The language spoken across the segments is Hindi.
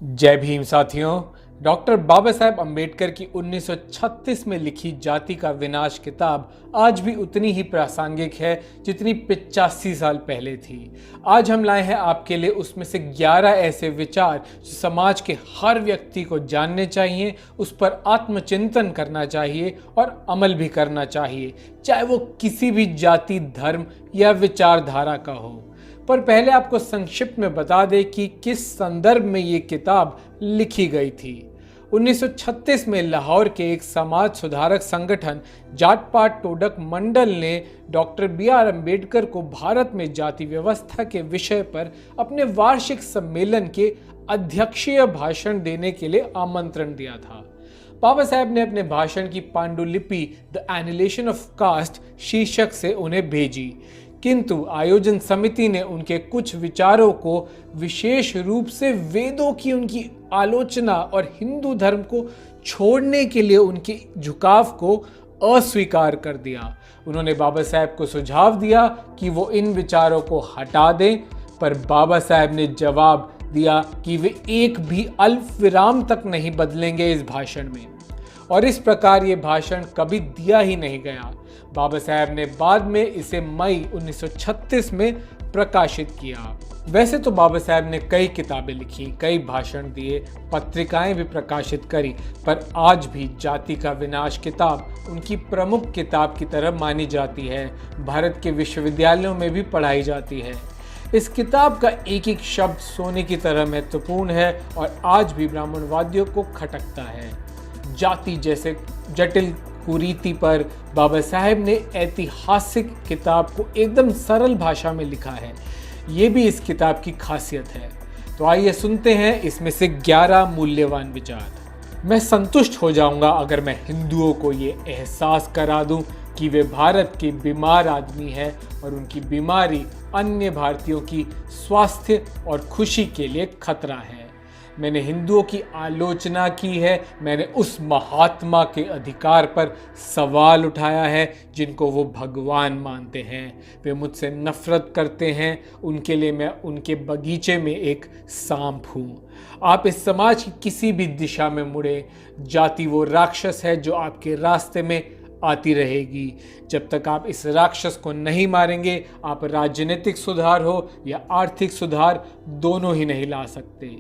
जय भीम साथियों। डॉक्टर बाबा साहेब अम्बेडकर की 1936 में लिखी जाति का विनाश किताब आज भी उतनी ही प्रासंगिक है जितनी 85 साल पहले थी। आज हम लाए हैं आपके लिए उसमें से 11 ऐसे विचार जो समाज के हर व्यक्ति को जानने चाहिए, उस पर आत्मचिंतन करना चाहिए और अमल भी करना चाहिए, चाहे वो किसी भी जाति, धर्म या विचारधारा का हो। पर पहले आपको संक्षिप्त में बता दें कि किस संदर्भ में ये किताब लिखी गई थी। 1936 में लाहौर के एक समाज सुधारक संगठन जाट पाट टोडक मंडल ने डॉक्टर बी.आर. अम्बेडकर को भारत में जाति व्यवस्था के विषय पर अपने वार्षिक सम्मेलन के अध्यक्षीय भाषण देने के लिए आमंत्रण दिया था। बाबा साहेब ने अपने भाषण की पांडुलिपि द एनिलेशन ऑफ कास्ट शीर्षक से उन्हें भेजी, किंतु आयोजन समिति ने उनके कुछ विचारों को, विशेष रूप से वेदों की उनकी आलोचना और हिंदू धर्म को छोड़ने के लिए उनके झुकाव को अस्वीकार कर दिया। उन्होंने बाबा साहेब को सुझाव दिया कि वो इन विचारों को हटा दें, पर बाबा साहेब ने जवाब दिया कि वे एक भी अल्प विराम तक नहीं बदलेंगे इस भाषण में, और इस प्रकार ये भाषण कभी दिया ही नहीं गया। बाबा साहेब ने बाद में इसे मई 1936 में प्रकाशित किया। वैसे तो बाबा साहेब ने कई किताबें लिखी, कई भाषण दिए, पत्रिकाएं भी प्रकाशित करी, पर आज भी जाति का विनाश किताब उनकी प्रमुख किताब की तरह मानी जाती है। भारत के विश्वविद्यालयों में भी पढ़ाई जाती है। इस किताब का एक एक शब्द सोने की तरह महत्वपूर्ण है और आज भी ब्राह्मणवादियों को खटकता है। जाति जैसे जटिल कुरीति पर बाबा साहेब ने ऐतिहासिक किताब को एकदम सरल भाषा में लिखा है। ये भी इस किताब की खासियत है। तो आइए सुनते हैं इसमें से 11 मूल्यवान विचार। मैं संतुष्ट हो जाऊंगा अगर मैं हिंदुओं को ये एहसास करा दूं कि वे भारत के बीमार आदमी हैं और उनकी बीमारी अन्य भारतीयों की स्वास्थ्य और खुशी के लिए खतरा है। मैंने हिंदुओं की आलोचना की है, मैंने उस महात्मा के अधिकार पर सवाल उठाया है जिनको वो भगवान मानते हैं। वे मुझसे नफरत करते हैं, उनके लिए मैं उनके बगीचे में एक सांप हूँ। आप इस समाज की किसी भी दिशा में मुड़े, जाति वो राक्षस है जो आपके रास्ते में आती रहेगी। जब तक आप इस राक्षस को नहीं मारेंगे, आप राजनीतिक सुधार हो या आर्थिक सुधार, दोनों ही नहीं ला सकते।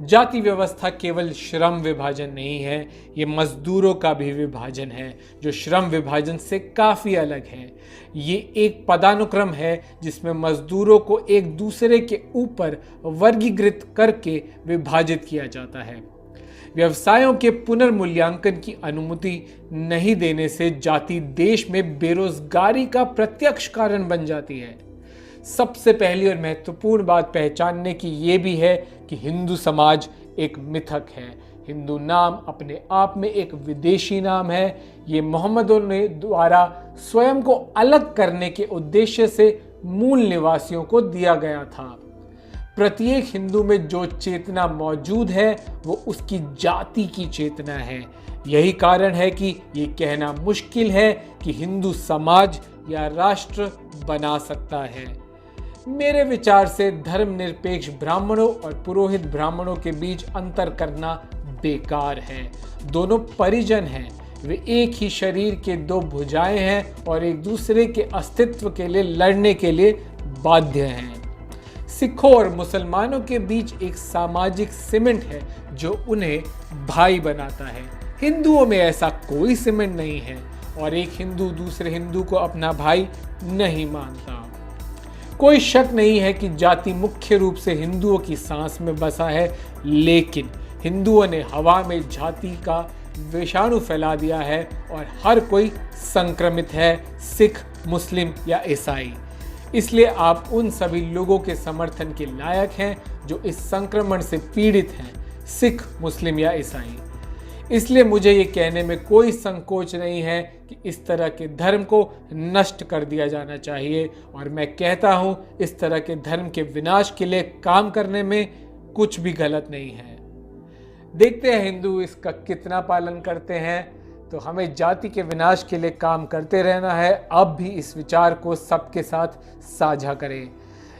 जाति व्यवस्था केवल श्रम विभाजन नहीं है, ये मजदूरों का भी विभाजन है, जो श्रम विभाजन से काफ़ी अलग है। ये एक पदानुक्रम है जिसमें मजदूरों को एक दूसरे के ऊपर वर्गीकृत करके विभाजित किया जाता है। व्यवसायों के पुनर्मूल्यांकन की अनुमति नहीं देने से जाति देश में बेरोजगारी का प्रत्यक्ष कारण बन जाती है। सबसे पहली और महत्वपूर्ण बात पहचानने की ये भी है कि हिंदू समाज एक मिथक है। हिंदू नाम अपने आप में एक विदेशी नाम है। ये मोहम्मदों ने द्वारा स्वयं को अलग करने के उद्देश्य से मूल निवासियों को दिया गया था। प्रत्येक हिंदू में जो चेतना मौजूद है वो उसकी जाति की चेतना है। यही कारण है कि ये कहना मुश्किल है कि हिंदू समाज या राष्ट्र बना सकता है। मेरे विचार से धर्मनिरपेक्ष ब्राह्मणों और पुरोहित ब्राह्मणों के बीच अंतर करना बेकार है। दोनों परिजन हैं, वे एक ही शरीर के दो भुजाएं हैं और एक दूसरे के अस्तित्व के लिए लड़ने के लिए बाध्य हैं। सिखों और मुसलमानों के बीच एक सामाजिक सीमेंट है जो उन्हें भाई बनाता है। हिंदुओं में ऐसा कोई सीमेंट नहीं है और एक हिंदू दूसरे हिंदू को अपना भाई नहीं मानता। कोई शक नहीं है कि जाति मुख्य रूप से हिंदुओं की सांस में बसा है, लेकिन हिंदुओं ने हवा में जाति का विषाणु फैला दिया है और हर कोई संक्रमित है, सिख, मुस्लिम या ईसाई। इसलिए आप उन सभी लोगों के समर्थन के लायक हैं जो इस संक्रमण से पीड़ित हैं, सिख, मुस्लिम या ईसाई। इसलिए मुझे ये कहने में कोई संकोच नहीं है कि इस तरह के धर्म को नष्ट कर दिया जाना चाहिए, और मैं कहता हूँ इस तरह के धर्म के विनाश के लिए काम करने में कुछ भी गलत नहीं है। देखते हैं हिंदू इसका कितना पालन करते हैं। तो हमें जाति के विनाश के लिए काम करते रहना है। अब भी इस विचार को सबके साथ साझा करें।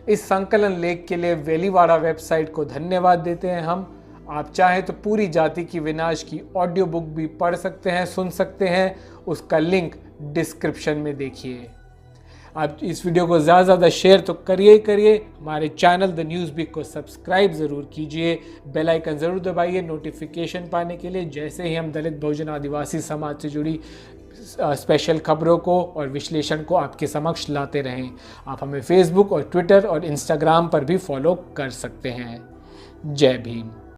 इस संकलन लेख के लिए वेलीवाड़ा वेबसाइट को धन्यवाद देते हैं हम। आप चाहें तो पूरी जाति की विनाश की ऑडियो बुक भी पढ़ सकते हैं, सुन सकते हैं। उसका लिंक डिस्क्रिप्शन में देखिए। आप इस वीडियो को ज़्यादा से ज़्यादा शेयर तो करिए ही करिए। हमारे चैनल द न्यूज़ बिग को सब्सक्राइब ज़रूर कीजिए, बेल आइकन ज़रूर दबाइए नोटिफिकेशन पाने के लिए, जैसे ही हम दलित बहुजन आदिवासी समाज से जुड़ी स्पेशल खबरों को और विश्लेषण को आपके समक्ष लाते रहें। आप हमें फेसबुक और ट्विटर और इंस्टाग्राम पर भी फॉलो कर सकते हैं। जय भीम।